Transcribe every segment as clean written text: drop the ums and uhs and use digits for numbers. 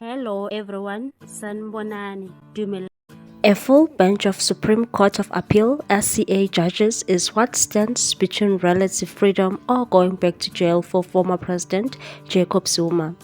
Hello everyone, Sanbonani Dumela. A full bench of Supreme Court of Appeal (SCA) judges is what stands between relative freedom or going back to jail for former President Jacob Zuma.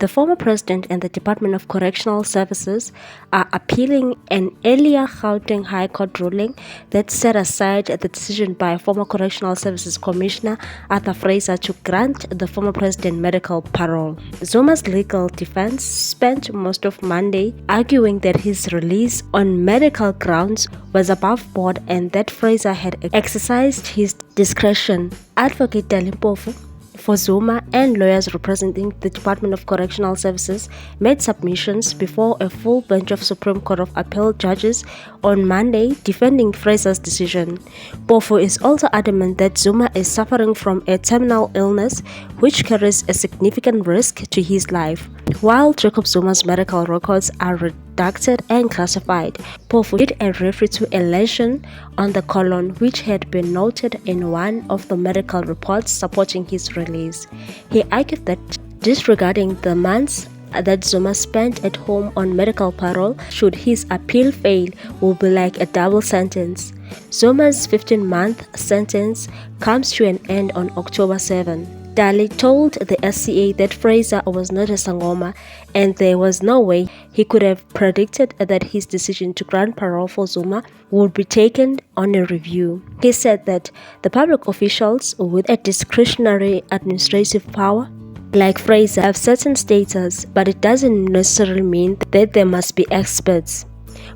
The former president and the Department of Correctional Services are appealing an earlier Gauteng High Court ruling that set aside the decision by former Correctional Services Commissioner Arthur Fraser to grant the former president medical parole. Zuma's legal defense spent most of Monday arguing that his release on medical grounds was above board and that Fraser had exercised his discretion. Advocate Dalimpofu for Zuma and lawyers representing the Department of Correctional Services made submissions before a full bench of Supreme Court of Appeal judges on Monday defending Fraser's decision. Pofu is also adamant that Zuma is suffering from a terminal illness which carries a significant risk to his life. While Jacob Zuma's medical records are redacted and classified, Pofu did a reference to a lesion on the colon which had been noted in one of the medical reports supporting his release. He argued that disregarding the months that Zuma spent at home on medical parole should his appeal fail will be like a double sentence. Zuma's 15-month sentence comes to an end on October 7. Dali told the SCA that Fraser was not a Sangoma and there was no way he could have predicted that his decision to grant parole for Zuma would be taken on a review. He said that the public officials with a discretionary administrative power like Fraser have certain status, but it doesn't necessarily mean that they must be experts.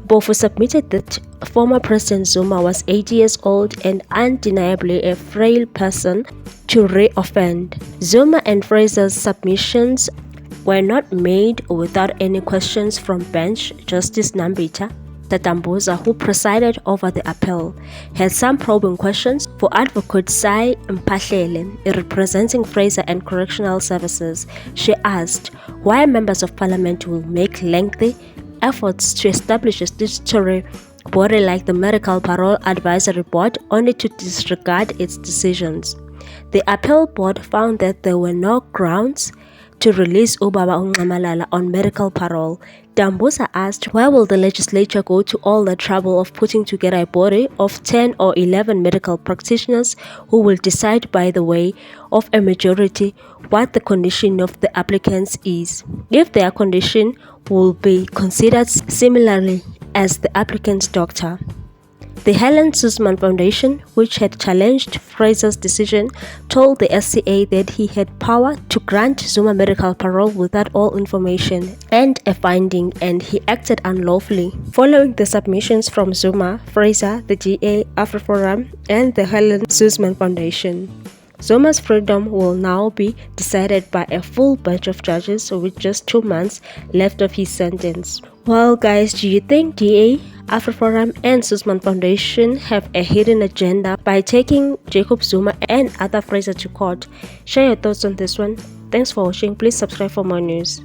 Pofu submitted that former President Zuma was 80 years old and undeniably a frail person to re-offend. Zuma and Fraser's submissions were not made without any questions from bench Justice Nambita Tatambuza, who presided over the appeal, had some probing questions for Advocate Sai Mpahlele, representing Fraser and Correctional Services. She asked why members of parliament will make lengthy efforts to establish a statutory body like the Medical Parole Advisory Board only to disregard its decisions. The appeal board found that there were no grounds to release Ubaba Ungqamalala on medical parole. Dambusa asked why will the legislature go to all the trouble of putting together a body of 10 or 11 medical practitioners who will decide by the way of a majority what the condition of the applicants is, if their condition will be considered similarly as the applicant's doctor. The Helen Suzman Foundation, which had challenged Fraser's decision, told the SCA that he had power to grant Zuma medical parole without all information and a finding, and he acted unlawfully. Following the submissions from Zuma, Fraser, the GA, AfriForum, and the Helen Suzman Foundation, Zuma's freedom will now be decided by a full bench of judges with just 2 months left of his sentence. Well guys, do you think DA, AfriForum and Suzman Foundation have a hidden agenda by taking Jacob Zuma and Arthur Fraser to court? Share your thoughts on this one. Thanks for watching. Please subscribe for more news.